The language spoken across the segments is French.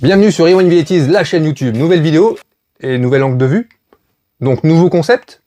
Bienvenue sur Rewind V80s, la chaîne YouTube. Nouvelle vidéo et nouvel angle de vue. Donc nouveau concept.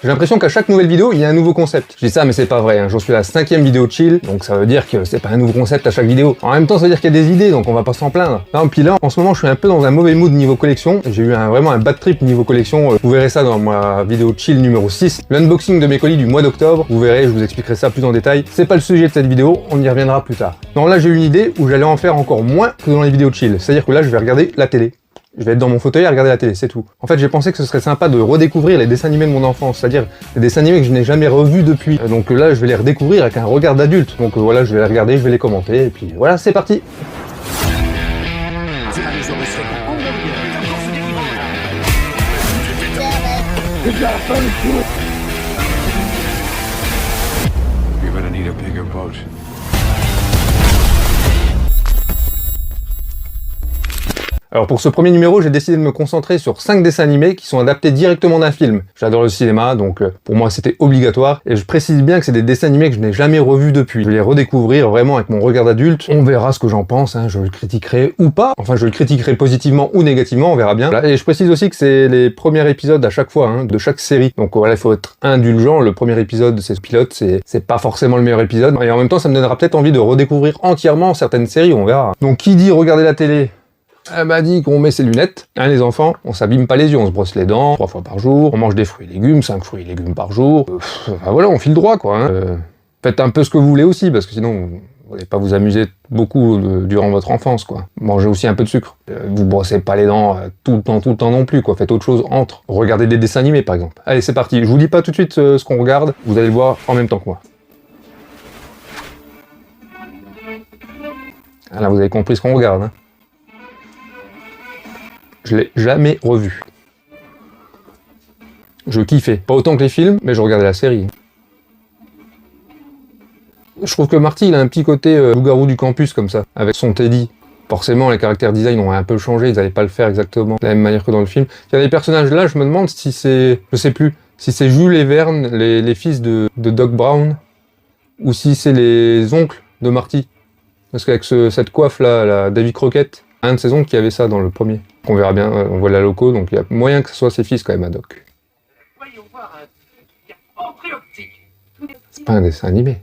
J'ai l'impression qu'à chaque nouvelle vidéo, il y a un nouveau concept. Je dis ça, mais c'est pas vrai, hein. J'en suis à la 5e vidéo chill, donc ça veut dire que c'est pas un nouveau concept à chaque vidéo. En même temps, ça veut dire qu'il y a des idées, donc on va pas s'en plaindre. Non, puis là, en ce moment, je suis un peu dans un mauvais mood niveau collection. J'ai eu vraiment un bad trip niveau collection. Vous verrez ça dans ma vidéo chill numéro 6. L'unboxing de mes colis du mois d'octobre. Vous verrez, je vous expliquerai ça plus en détail. C'est pas le sujet de cette vidéo, on y reviendra plus tard. Non, là, j'ai eu une idée où j'allais en faire encore moins que dans les vidéos chill. C'est-à-dire que là, je vais regarder la télé. Je vais être dans mon fauteuil à regarder la télé, c'est tout. En fait, j'ai pensé que ce serait sympa de redécouvrir les dessins animés de mon enfance, c'est-à-dire les dessins animés que je n'ai jamais revus depuis. Donc là, je vais les redécouvrir avec un regard d'adulte. Donc voilà, je vais les regarder, je vais les commenter, et puis voilà, c'est parti. You're gonna need a bigger boat. Alors pour ce premier numéro, j'ai décidé de me concentrer sur 5 dessins animés qui sont adaptés directement d'un film. J'adore le cinéma, donc pour moi c'était obligatoire. Et je précise bien que c'est des dessins animés que je n'ai jamais revus depuis. Je vais les redécouvrir vraiment avec mon regard d'adulte. On verra ce que j'en pense, hein. Je le critiquerai ou pas. Enfin, je le critiquerai positivement ou négativement, on verra bien. Et je précise aussi que c'est les premiers épisodes à chaque fois, hein, de chaque série. Donc voilà, il faut être indulgent. Le premier épisode, c'est pilote, c'est pas forcément le meilleur épisode. Et en même temps, ça me donnera peut-être envie de redécouvrir entièrement certaines séries, on verra. Donc qui dit regarder la télé? Elle m'a dit qu'on met ses lunettes, hein les enfants, on s'abîme pas les yeux, on se brosse les dents 3 fois par jour, on mange des fruits et légumes, 5 fruits et légumes par jour, enfin voilà, on file droit quoi. Hein. Faites un peu ce que vous voulez aussi, parce que sinon vous n'allez pas vous amuser beaucoup durant votre enfance quoi. Mangez aussi un peu de sucre, vous brossez pas les dents tout le temps non plus quoi, faites autre chose entre. Regardez des dessins animés par exemple. Allez c'est parti, je vous dis pas tout de suite ce qu'on regarde, vous allez le voir en même temps que moi. Ah, là vous avez compris ce qu'on regarde hein. Je l'ai jamais revu. Je kiffais. Pas autant que les films, mais je regardais la série. Je trouve que Marty, il a un petit côté loup-garou du campus, comme ça, avec son Teddy. Forcément, les caractères design ont un peu changé, ils n'allaient pas le faire exactement de la même manière que dans le film. Il y a des personnages là, je me demande si c'est... Je sais plus. Si c'est Jules et Verne, les fils de Doc Brown, ou si c'est les oncles de Marty. Parce qu'avec cette coiffe-là, la Davy Crockett, un de ses oncles qui avait ça dans le premier. On verra bien, on voit la loco, donc il y a moyen que ce soit ses fils quand même à Doc. C'est pas un dessin animé.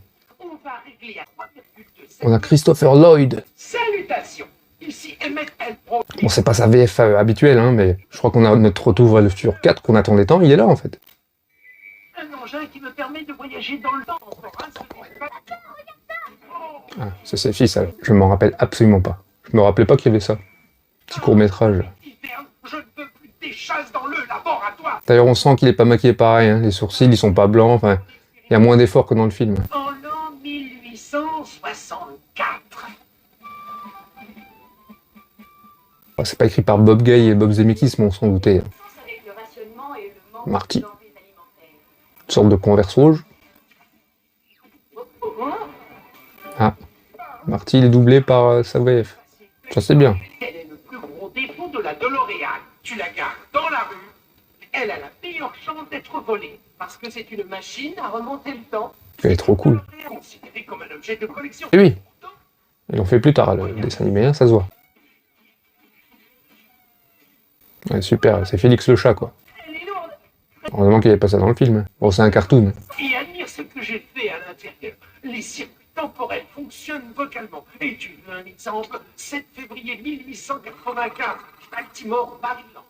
On a Christopher Lloyd. Salutations. Ici Emmett L. Bon, c'est pas sa VF habituelle, hein, mais je crois qu'on a notre retour vers le futur 4 qu'on attendait tant, il est là en fait. Un engin qui me permet de voyager dans le temps. Ah, c'est ses fils alors. Je m'en rappelle absolument pas. Je me rappelais pas qu'il y avait ça. Petit court-métrage. Je ne veux plus des chasses dans le laboratoire. D'ailleurs, on sent qu'il est pas maquillé pareil, hein. Les sourcils, ils sont pas blancs, enfin, il y a moins d'efforts que dans le film. En l'an 1864. Bah, c'est pas écrit par Bob Gay et Bob Zemeckis, mais on s'en doutait. Marty. Une sorte de Converse rouge. Ah. Marty, il est doublé par sa VF. Ça c'est bien. Quel est le plus gros défaut de la DeLorean? Tu la gardes dans la rue. Elle a la meilleure chance d'être volée. Parce que c'est une machine à remonter le temps. Elle est trop cool. Considérée comme un objet de collection. Et oui. Ils l'ont fait plus tard, le dessin animé, hein, ça se voit. Ouais, super, c'est Félix le chat, quoi. Elle est lourde. Heureusement qu'il n'y avait pas ça dans le film. Bon, c'est un cartoon. Et admire ce que j'ai fait à l'intérieur. Les circuits temporels fonctionnent vocalement. Et tu veux un exemple? 7 février 1884, Baltimore, Maryland.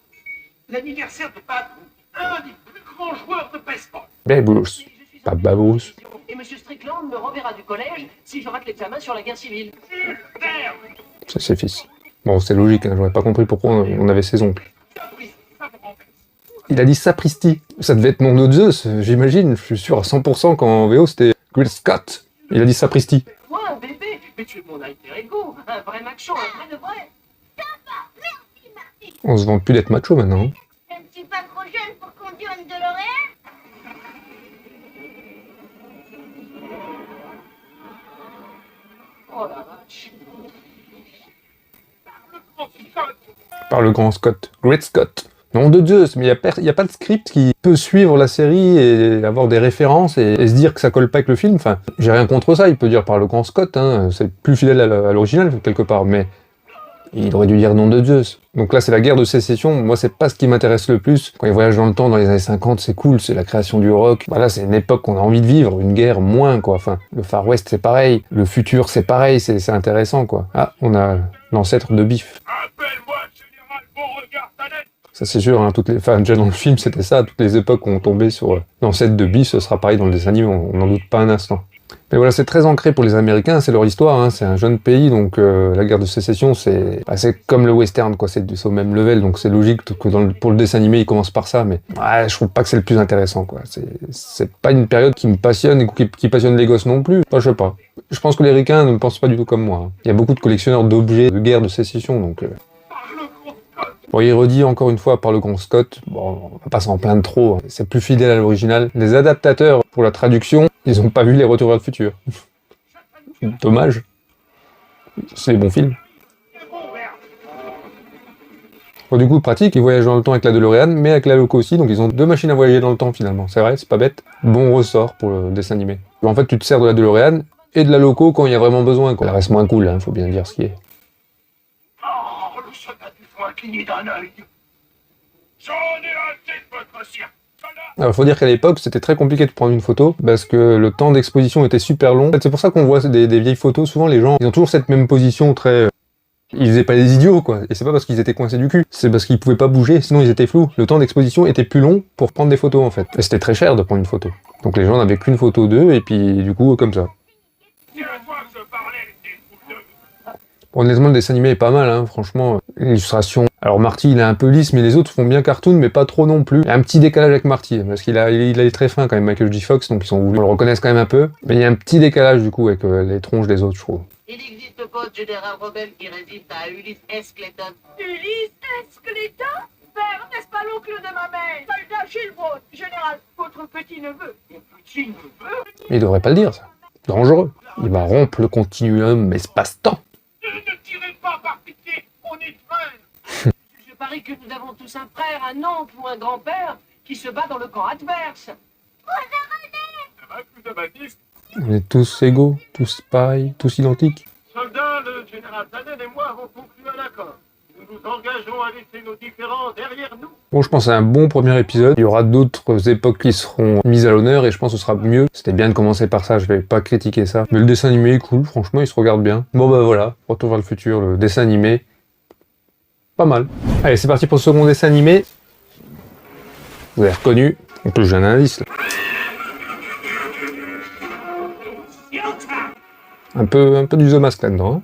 L'anniversaire de Babe Ruth, un des plus grands joueurs de baseball. Babe Ruth. Pas Babe Ruth. Et Monsieur Strickland me renverra du collège si je rate l'examen sur la guerre civile. Super. C'est ses fils. Bon, c'est logique, hein, j'aurais pas compris pourquoi on avait ses oncles. Il a dit sapristi. Ça devait être nom de Zeus, j'imagine. Je suis sûr à 100% qu'en VO c'était Will Scott. Il a dit sapristi. Moi, un bébé, mais tu es mon alter ego, un vrai macho, un vrai de vrai. On se vante plus d'être macho maintenant. Hein. Je ne suis pas trop jeune pour conduire une DeLorean. Oh la vache. Par le grand Scott. Great Scott. Nom de Zeus, mais il n'y a pas de script qui peut suivre la série et avoir des références et se dire que ça colle pas avec le film. Enfin, j'ai rien contre ça, il peut dire par le grand Scott, hein, c'est plus fidèle à l'original quelque part, mais Il aurait dû dire nom de Zeus. Donc là, c'est la guerre de sécession. Moi, c'est pas ce qui m'intéresse le plus. Quand il voyage dans le temps, dans les années 50, c'est cool, c'est la création du rock. Voilà, c'est une époque qu'on a envie de vivre, une guerre moins, quoi. Enfin, le Far West, c'est pareil. Le futur, c'est pareil, c'est intéressant, quoi. Ah, on a l'ancêtre de Biff. Appelle-moi Général Beauregard Tanet. Ça, c'est sûr, hein, enfin, déjà dans le film, c'était ça. Toutes les époques ont tombé sur l'ancêtre de Biff, ce sera pareil dans le dessin animé, on n'en doute pas un instant. Mais voilà, c'est très ancré pour les Américains, c'est leur histoire, hein, c'est un jeune pays, donc la guerre de sécession, c'est comme le western, quoi, c'est au même level, donc c'est logique que pour le dessin animé, il commence par ça, mais ouais, je trouve pas que c'est le plus intéressant, quoi. C'est pas une période qui me passionne et qui passionne les gosses non plus. Enfin, je sais pas. Je pense que les ricains ne pensent pas du tout comme moi. Hein. Il y a beaucoup de collectionneurs d'objets de guerre de sécession, donc... Bon, il redit encore une fois par le grand Scott, bon, on va pas s'en plaindre trop, hein. C'est plus fidèle à l'original. Les adaptateurs, pour la traduction, ils ont pas vu les Retours vers le futur. Dommage. C'est des bons films. Bon, du coup, pratique, ils voyagent dans le temps avec la DeLorean, mais avec la Loco aussi, donc ils ont 2 machines à voyager dans le temps finalement. C'est vrai, c'est pas bête. Bon ressort pour le dessin animé. En fait, tu te sers de la DeLorean et de la Loco quand il y a vraiment besoin, quoi. Elle reste moins cool, hein, faut bien dire ce qui est. Oh, le soldat du fond a cligné d'un œil. J'en ai assez de votre cirque. Alors, faut dire qu'à l'époque, c'était très compliqué de prendre une photo, parce que le temps d'exposition était super long. En fait, c'est pour ça qu'on voit des vieilles photos, souvent les gens, ils ont toujours cette même position très... Ils faisaient pas les idiots, quoi. Et c'est pas parce qu'ils étaient coincés du cul, c'est parce qu'ils pouvaient pas bouger, sinon ils étaient flous. Le temps d'exposition était plus long pour prendre des photos, en fait. Et c'était très cher de prendre une photo. Donc les gens n'avaient qu'une photo d'eux, et puis du coup, comme ça. Honnêtement, le dessin animé est pas mal, hein, franchement. L'illustration... Alors Marty, il est un peu lisse, mais les autres font bien cartoon, mais pas trop non plus. Il y a un petit décalage avec Marty, parce qu'il a les traits fins quand même, Michael J. Fox, donc ils ont voulu le reconnaître quand même un peu. Mais il y a un petit décalage du coup avec les tronches des autres, je trouve. Il n'existe pas de général rebelle qui résiste à Ulysse S. Clayton. Ulysse S. Clayton? Père, n'est-ce pas l'oncle de ma mère? Soldat Gilbrode, général, votre petit-neveu. Petit-neveu? Il devrait pas le dire, ça. Dangereux. Il va rompre le continuum espace-temps. Ne tirez pas par pitié, on est frères. Je parie que nous avons tous un frère, un oncle ou un grand-père qui se bat dans le camp adverse. Ça va, plus de Baptiste? On est tous égaux, tous pareils, tous identiques. Soldats, le général Tannen et moi avons conclu un accord. Nous nous engageons à laisser nos différends derrière nous. Bon, je pense que c'est un bon premier épisode. Il y aura d'autres époques qui seront mises à l'honneur et je pense que ce sera mieux. C'était bien de commencer par ça, je vais pas critiquer ça. Mais le dessin animé est cool, franchement, il se regarde bien. Bon bah voilà, Retour vers le futur, le dessin animé. Pas mal. Allez, c'est parti pour le second dessin animé. Vous avez reconnu. On peut jouer un indice là. Un peu du The Mask là-dedans. Hein.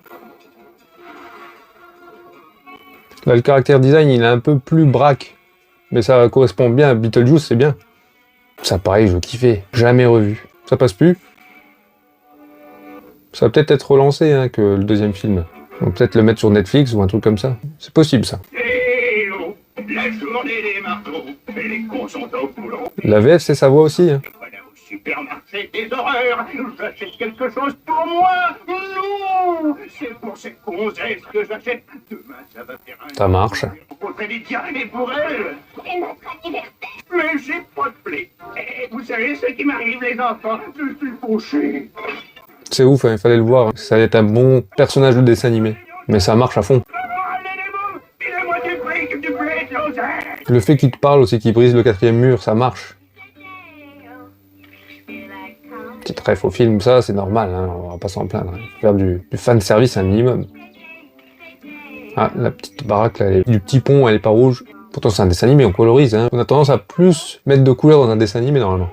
Là, le caractère design, il est un peu plus braque. Mais ça correspond bien à Beetlejuice, c'est bien. Ça, pareil, je kiffais. Jamais revu. Ça passe plus. Ça va peut-être être relancé, hein, que le deuxième film. On va peut-être le mettre sur Netflix ou un truc comme ça. C'est possible, ça. Eh oh, la journée des marteaux, et les cons sont au boulot. La VF, c'est sa voix aussi. Hein. Voilà au supermarché des horreurs. J'achète quelque chose pour moi. Non, c'est pour cette gonzesse que j'achète. Demain, ça va faire un... Ça marche. Rencontrer Lydia et pour elle. C'est notre anniversaire. Mais j'ai pas de blé. Et vous savez ce qui m'arrive, les enfants? Je suis fauché. C'est ouf, hein, il fallait le voir. Ça allait être un bon personnage de dessin animé. Mais ça marche à fond. Filez-moi du brique, du blé, de l'oseille. Le fait qu'il te parle aussi, qu'il brise le 4e mur, ça marche. Petit ref au film, ça, c'est normal, hein, on va pas s'en plaindre. Hein. Faire du fan service un minimum. Ah, la petite baraque, là, du petit pont, elle est pas rouge. Pourtant, c'est un dessin animé, on colorise. Hein. On a tendance à plus mettre de couleurs dans un dessin animé, normalement.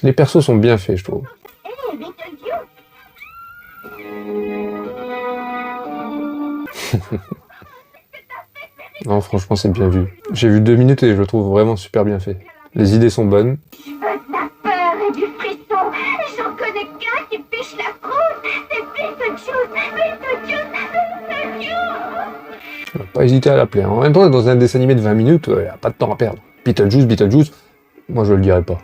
Les persos sont bien faits, je trouve. Non, franchement, c'est bien vu. J'ai vu 2 minutes et je le trouve vraiment super bien fait. Les idées sont bonnes. La peur et du frisson. J'en connais qu'un qui piche la croûte. C'est Beetlejuice. On va pas hésiter à l'appeler. En même temps, dans un dessin animé de 20 minutes, il n'y a pas de temps à perdre. Beetlejuice, moi je le dirais pas.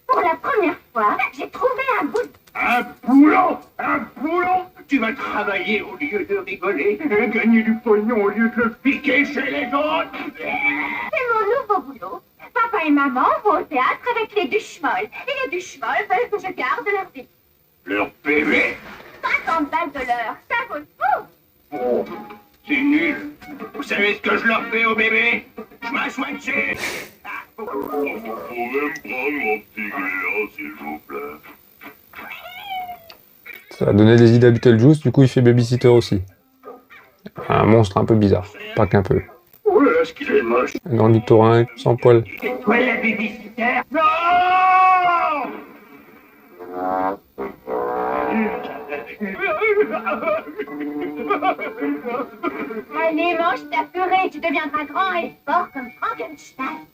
Pour la première fois, j'ai trouvé un bout de... Un boulot. Tu vas travailler au lieu de rigoler, gagner du pognon au lieu de le piquer chez les autres. C'est mon nouveau boulot. Papa et maman vont au théâtre avec les Duchemol. Et les Duchemol veulent que je garde leur vie. Leur bébé. 50 balles de l'heure, ça vaut le coup. C'est nul. Vous savez ce que je leur fais au bébé? Je m'assois dessus. Vous pouvez me prendre mon petit gland, s'il vous plaît. Ça a donné des idées à Beetlejuice, du coup il fait babysitter aussi. Un monstre un peu bizarre, pas qu'un peu. Oh là là, ce qu'il est moche. Un ornithorynque, sans poils. C'est toi la babysitter? Non! Allez, mange ta purée, tu deviendras grand et fort comme Frankenstein.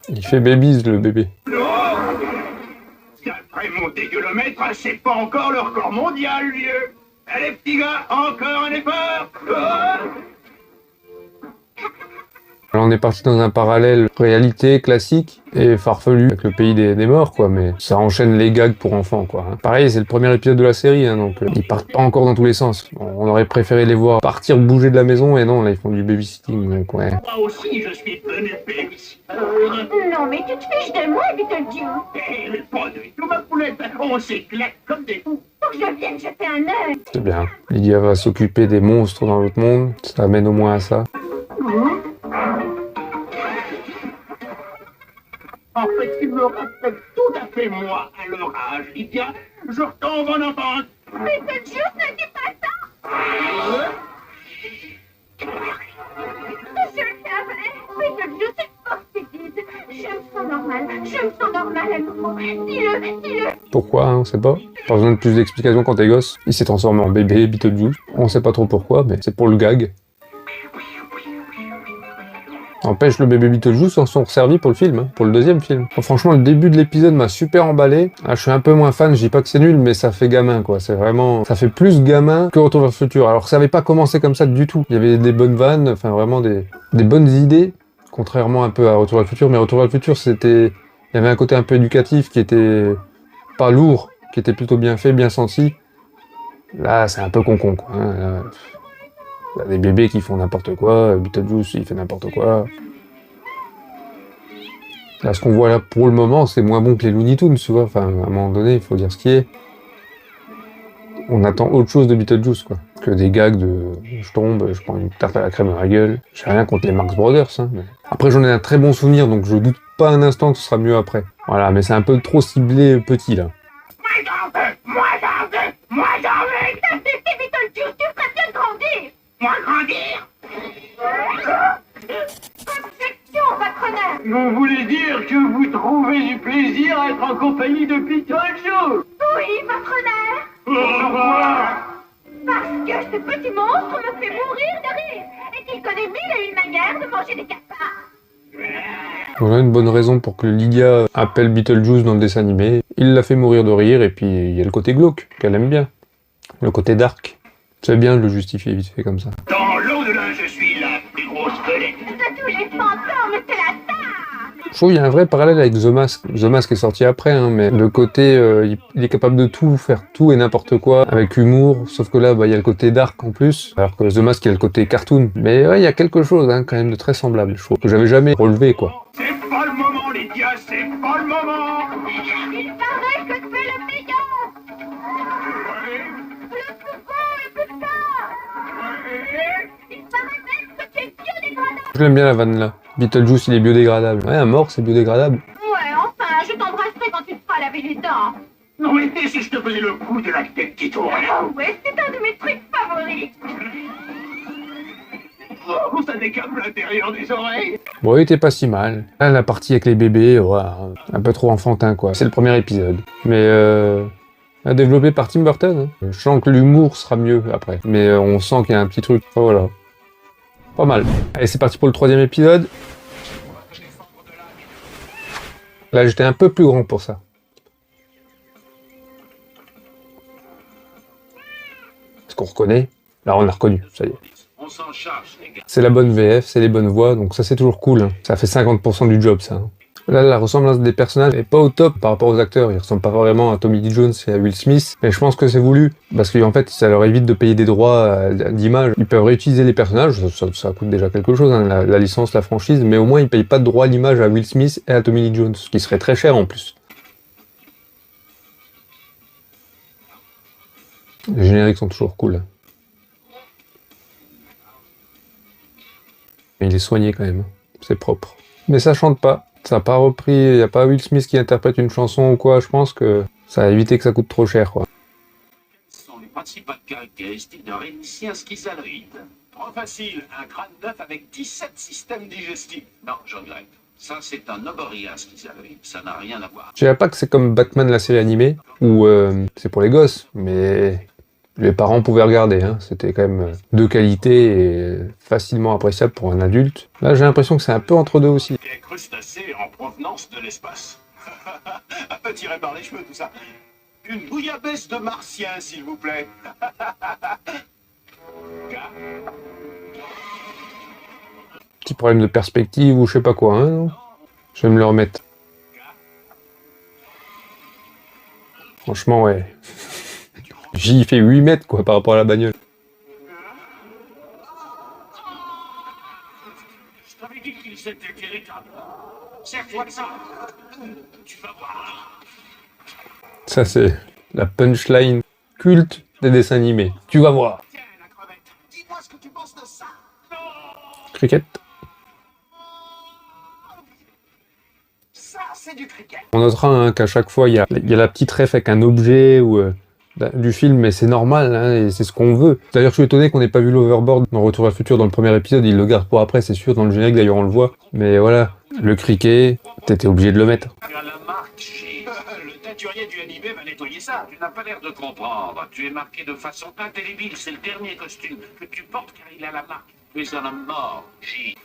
Il fait babies le bébé. Non! D'après mon dégueulomètre, c'est pas encore le record mondial, vieux. Allez, petit gars, encore un effort. Alors on est parti dans un parallèle réalité classique et farfelu avec le pays des morts, quoi, mais ça enchaîne les gags pour enfants, quoi. Hein. Pareil, c'est le premier épisode de la série, hein, donc ils partent pas encore dans tous les sens. On aurait préféré les voir partir bouger de la maison, et non, là ils font du babysitting, donc ouais. Moi aussi, je suis venu babysitter. Non, mais tu te fiches de moi, Beetlejuice. Mais pas du tout, ma poulette. On s'éclate comme des fous. Faut que je vienne jeter un œil. C'est bien. Lydia va s'occuper des monstres dans l'autre monde, ça amène au moins à ça. En fait, ils me rappellent tout à fait moi à leur âge, Lydia. Je retombe en enfance. Beetlejuice, ne dis pas ça. Je le savais. Beetlejuice est fort stupide. Je me sens normale. Je me sens normale à nouveau. Dis-le, dis-le. Pourquoi, hein, on sait pas. Pas besoin de plus d'explications quand t'es gosse. Il s'est transformé en bébé Beetlejuice. On sait pas trop pourquoi, mais c'est pour le gag. N'empêche, le bébé Beetlejuice s'en sont servis pour le film, hein, pour le deuxième film. Bon, franchement, le début de l'épisode m'a super emballé. Ah, je suis un peu moins fan, je dis pas que c'est nul, mais ça fait gamin, quoi. C'est vraiment... Ça fait plus gamin que Retour vers le futur. Alors, ça avait pas commencé comme ça du tout. Il y avait des bonnes vannes, enfin, vraiment des bonnes idées, contrairement un peu à Retour vers le futur. Mais Retour vers le futur, c'était... Il y avait un côté un peu éducatif qui était pas lourd, qui était plutôt bien fait, bien senti. Là, c'est un peu con-con, quoi. Hein, là... Il y a des bébés qui font n'importe quoi, Beetlejuice il fait n'importe quoi. Là, ce qu'on voit là pour le moment, c'est moins bon que les Looney Tunes, tu vois. Enfin, à un moment donné, il faut dire ce qui est. On attend autre chose de Beetlejuice, quoi. Que des gags de je tombe, je prends une tarte à la crème dans la gueule. J'ai rien contre les Marx Brothers, hein. Mais... Après, j'en ai un très bon souvenir, donc je doute pas un instant que ce sera mieux après. Voilà, mais c'est un peu trop ciblé petit, là. Moi j'en veux. Ça suffit, Beetlejuice, tu ferais bien de grandir. Moi grandir. Objection, votre honneur. Vous voulez dire que vous trouvez du plaisir à être en compagnie de Beetlejuice? Oui, votre honneur. Pourquoi? Parce que ce petit monstre me fait mourir de rire. Et qu'il connaît mille et une manières de manger des cafards. On a une bonne raison pour que Lydia appelle Beetlejuice dans le dessin animé. Il la fait mourir de rire, et puis il y a le côté glauque, qu'elle aime bien. Le côté dark. C'est bien de le justifier vite fait comme ça. Dans l'au-delà, je suis la plus grosse belette. De tous les fantômes, c'est la tare. Je trouve qu'il y a un vrai parallèle avec The Mask. The Mask est sorti après, hein, mais le côté, il est capable de tout, faire tout et n'importe quoi, avec humour, sauf que là, bah, il y a le côté dark en plus, alors que The Mask, il y a le côté cartoon. Mais ouais, il y a quelque chose, hein, quand même, de très semblable, je trouve, que j'avais jamais relevé, quoi. C'est pas le moment, Lydia, c'est pas le moment. Il paraît que tu es le meilleur. Le plus beau, le plus fort. Il paraît même que tu es biodégradable. Je l'aime bien la vanne là. Beetlejuice, il est biodégradable. Ouais, un mort, c'est biodégradable. Ouais, enfin, je t'embrasserai quand tu te feras laver les dents. Non mais si je te faisais le coup de la tête qui tourne. Oh ouais, c'est un de mes trucs favoris. Oh, ça décame l'intérieur des oreilles. Bon, il était pas si mal. Là, la partie avec les bébés, ouais, un peu trop enfantin, quoi. C'est le premier épisode. Mais, développé par Tim Burton. Hein. Je sens que l'humour sera mieux après. Mais on sent qu'il y a un petit truc. Enfin, voilà. Pas mal. Allez, c'est parti pour le troisième épisode. Là, j'étais un peu plus grand pour ça. Est-ce qu'on reconnaît? Là, on a reconnu, ça y est. On s'en charge, les gars. C'est la bonne VF, c'est les bonnes voix, donc ça c'est toujours cool. Hein. Ça fait 50% du job, ça. Hein. Là, la ressemblance des personnages est pas au top par rapport aux acteurs. Ils ressemblent pas vraiment à Tommy Lee Jones et à Will Smith. Mais je pense que c'est voulu. Parce qu'en fait, ça leur évite de payer des droits d'image. Ils peuvent réutiliser les personnages. Ça coûte déjà quelque chose, hein, la licence, la franchise. Mais au moins, ils payent pas de droits d'image à Will Smith et à Tommy Lee Jones. Ce qui serait très cher en plus. Les génériques sont toujours cool. Mais il est soigné quand même, c'est propre. Mais ça chante pas, ça n'a pas repris, il n'y a pas Will Smith qui interprète une chanson ou quoi, je pense que ça a évité que ça coûte trop cher, quoi. Quelles sont les principales caractéristiques d'un rhénicien schizoïde? Trop facile, un crâne neuf avec 17 systèmes digestifs. Non, je regrette. Ça, c'est un oborien schizoïde, ça n'a rien à voir. Je dirais pas que c'est comme Batman la série animée, où c'est pour les gosses, mais les parents pouvaient regarder, hein. C'était quand même de qualité et facilement appréciable pour un adulte. Là, j'ai l'impression que c'est un peu entre deux aussi. Des crustacés en provenance de l'espace. Un peu tiré par les cheveux, tout ça. Une bouillabaisse de martien, s'il vous plaît. Petit problème de perspective ou je sais pas quoi, hein, non? Je vais me le remettre. Franchement, ouais. J'y fais 8 mètres, quoi, par rapport à la bagnole. Je t'avais dit qu'ils étaient véritables. Serre-toi de ça. Tu vas voir. Ça, c'est la punchline culte des dessins animés. Tu vas voir. Tiens, la crevette. Dis-moi ce que tu penses de ça. Cricket. Ça, c'est du cricket. On notera hein, qu'à chaque fois, il y a la petite ref avec un objet ou du film, mais c'est normal, hein, et c'est ce qu'on veut. D'ailleurs, je suis étonné qu'on n'ait pas vu l'overboard dans Retour vers le futur dans le premier épisode. Il le garde pour après, c'est sûr, dans le générique, d'ailleurs, on le voit. Mais voilà, le cricket, t'étais obligé de le mettre. Tu as la marque, J. Le teinturier du animé va nettoyer ça. Tu n'as pas l'air de comprendre. Tu es marqué de façon indélébile. C'est le dernier costume que tu portes car il a la marque. Tu es un homme mort, J.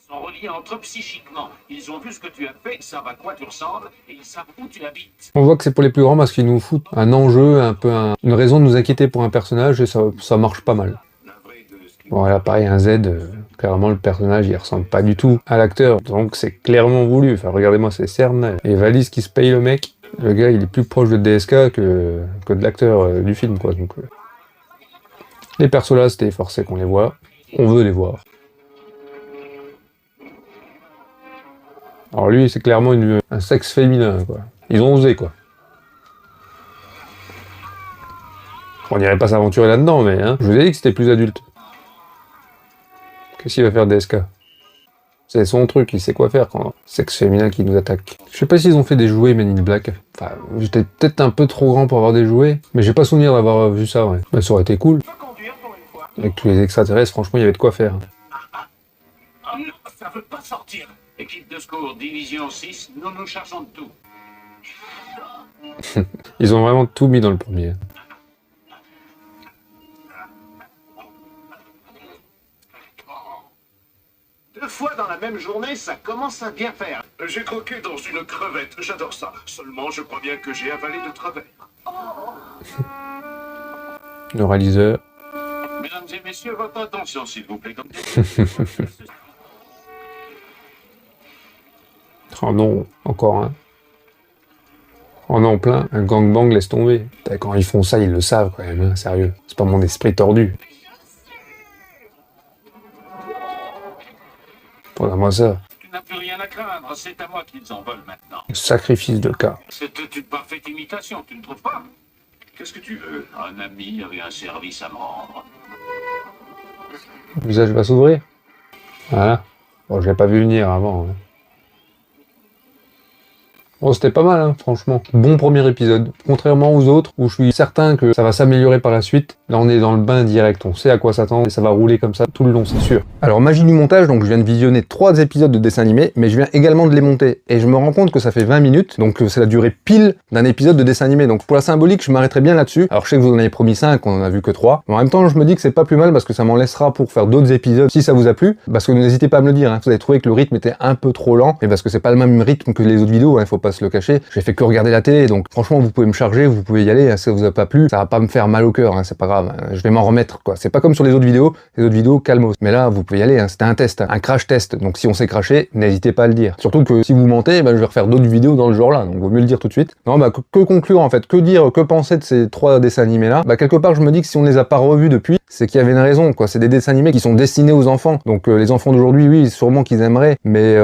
Ils sont reliés entre eux psychiquement. Ils ont vu ce que tu as fait, ils savent à quoi tu ressembles et ils savent où tu habites. On voit que c'est pour les plus grands parce qu'ils nous foutent un enjeu, un peu une raison de nous inquiéter pour un personnage et ça marche pas mal. Bon là pareil, un Z, clairement le personnage il ressemble pas du tout à l'acteur, donc c'est clairement voulu. Enfin regardez-moi ces cernes et Valise qui se paye le mec. Le gars il est plus proche de DSK que de l'acteur du film quoi. Donc, les persos là c'était forcé qu'on les voit, on veut les voir. Alors lui c'est clairement un sexe féminin quoi. Ils ont osé quoi. On n'irait pas s'aventurer là-dedans mais hein, je vous ai dit que c'était plus adulte. Qu'est-ce qu'il va faire DSK? C'est son truc, il sait quoi faire quand sexe féminin qui nous attaque. Je sais pas s'ils ont fait des jouets Men in Black. Enfin, j'étais peut-être un peu trop grand pour avoir des jouets, mais j'ai pas souvenir d'avoir vu ça, ouais. Mais ça aurait été cool. Avec tous les extraterrestres, franchement, il y avait de quoi faire. Oh non, ça veut pas sortir. Équipe de secours, division 6, nous nous chargeons de tout. Ils ont vraiment tout mis dans le premier. 2 fois dans la même journée, ça commence à bien faire. J'ai croqué dans une crevette, j'adore ça. Seulement, je crois bien que j'ai avalé de travers. Le réaliseur. Mesdames et messieurs, votre attention, s'il vous plaît. Oh non, encore un. Oh non, plein, un gangbang, laisse tomber. Quand ils font ça, ils le savent quand même, hein, sérieux. C'est pas mon esprit tordu. Regarde-moi ça. Tu n'as plus rien à craindre, c'est à moi qu'ils en veulent maintenant. Sacrifice de cas. C'était une parfaite imitation, tu ne trouves pas? Qu'est-ce que tu veux? Un ami avait un service à me rendre. Le visage va s'ouvrir. Voilà. Bon, je l'ai pas vu venir avant. Hein. Bon, c'était pas mal, hein, franchement. Bon premier épisode. Contrairement aux autres, où je suis certain que ça va s'améliorer par la suite, là on est dans le bain direct, on sait à quoi s'attendre et ça va rouler comme ça tout le long, c'est sûr. Alors, magie du montage, donc je viens de visionner 3 épisodes de dessin animé, mais je viens également de les monter. Et je me rends compte que ça fait 20 minutes, donc c'est la durée pile d'un épisode de dessin animé. Donc pour la symbolique, je m'arrêterai bien là-dessus. Alors je sais que vous en avez promis 5, on en a vu que 3. Mais en même temps, je me dis que c'est pas plus mal parce que ça m'en laissera pour faire d'autres épisodes si ça vous a plu. Parce que n'hésitez pas à me le dire, hein. Vous avez trouvé que le rythme était un peu trop lent, et parce que c'est pas le même rythme que les autres vidéos, hein, faut pas se le cacher. J'ai fait que regarder la télé, donc franchement vous pouvez me charger, vous pouvez y aller, hein, si ça vous a pas plu, ça va pas me faire mal au cœur, hein, c'est pas grave, hein, je vais m'en remettre quoi. C'est pas comme sur les autres vidéos calmos. Mais là vous pouvez y aller, hein, c'était un test, hein, un crash test, donc si on s'est craché, n'hésitez pas à le dire. Surtout que si vous mentez, je vais refaire d'autres vidéos dans le genre là, donc vaut mieux le dire tout de suite. Non que conclure en fait, que dire, que penser de ces 3 dessins animés là? Quelque part je me dis que si on les a pas revus depuis, c'est qu'il y avait une raison quoi, c'est des dessins animés qui sont destinés aux enfants, donc les enfants d'aujourd'hui oui sûrement qu'ils aimeraient, mais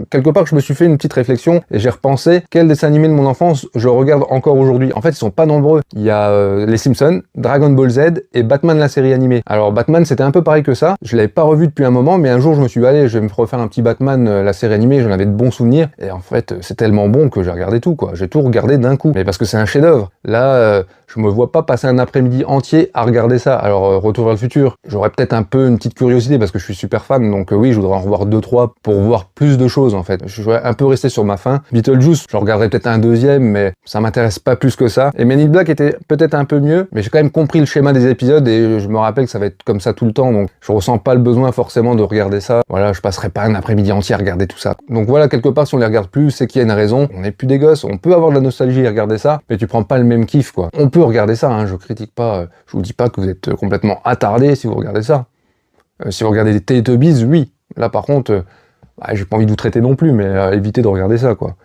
quelque part je me suis fait une petite réflexion et j'ai repensé pensais quel dessin animé de mon enfance je regarde encore aujourd'hui. En fait, ils sont pas nombreux. Il y a les Simpsons, Dragon Ball Z et Batman la série animée. Alors Batman, c'était un peu pareil que ça. Je l'avais pas revu depuis un moment, mais un jour je me suis dit allez, je vais me refaire un petit Batman la série animée. J'en avais de bons souvenirs. Et en fait, c'est tellement bon que j'ai regardé tout quoi. J'ai tout regardé d'un coup. Mais parce que c'est un chef-d'œuvre. Là, je me vois pas passer un après-midi entier à regarder ça. Alors Retour vers le futur, j'aurais peut-être un peu une petite curiosité parce que je suis super fan. Donc oui, je voudrais en revoir 2-3 pour voir plus de choses en fait. Je vais un peu rester sur ma faim. Beetlejuice, je regarderai peut-être un deuxième, mais ça m'intéresse pas plus que ça. Et Men in Black était peut-être un peu mieux, mais j'ai quand même compris le schéma des épisodes et je me rappelle que ça va être comme ça tout le temps, donc je ressens pas le besoin forcément de regarder ça. Voilà, je passerai pas un après-midi entier à regarder tout ça. Donc voilà, quelque part, si on les regarde plus, c'est qu'il y a une raison. On n'est plus des gosses, on peut avoir de la nostalgie à regarder ça, mais tu prends pas le même kiff quoi. On peut regarder ça, hein, je critique pas, je vous dis pas que vous êtes complètement attardés si vous regardez ça. Si vous regardez des Teletubbies, oui. Là par contre, j'ai pas envie de vous traiter non plus, mais évitez de regarder ça quoi.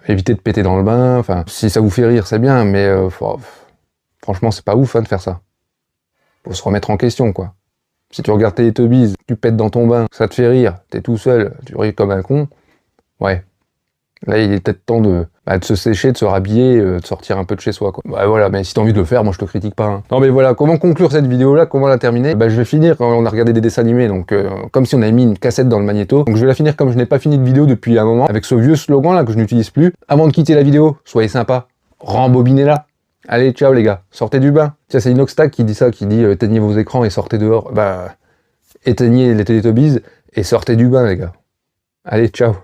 Évitez de péter dans le bain, enfin, si ça vous fait rire, c'est bien, mais franchement, c'est pas ouf hein, de faire ça. Faut se remettre en question, quoi. Si tu regardes Teletubbies, tu pètes dans ton bain, ça te fait rire, t'es tout seul, tu ris comme un con, ouais. Là, il est peut-être temps de se sécher, de se rhabiller, de sortir un peu de chez soi, quoi. Voilà, mais si t'as envie de le faire, moi je te critique pas. Hein. Non mais voilà, comment conclure cette vidéo-là, comment la terminer? Je vais finir quand on a regardé des dessins animés, donc comme si on avait mis une cassette dans le magnéto. Donc je vais la finir comme je n'ai pas fini de vidéo depuis un moment, avec ce vieux slogan-là que je n'utilise plus. Avant de quitter la vidéo, soyez sympa, rembobinez-la. Allez, ciao les gars, sortez du bain. Tiens, c'est Inoxtag qui dit ça, qui dit éteignez vos écrans et sortez dehors. Éteignez les Teletubbies et sortez du bain les gars. Allez, ciao.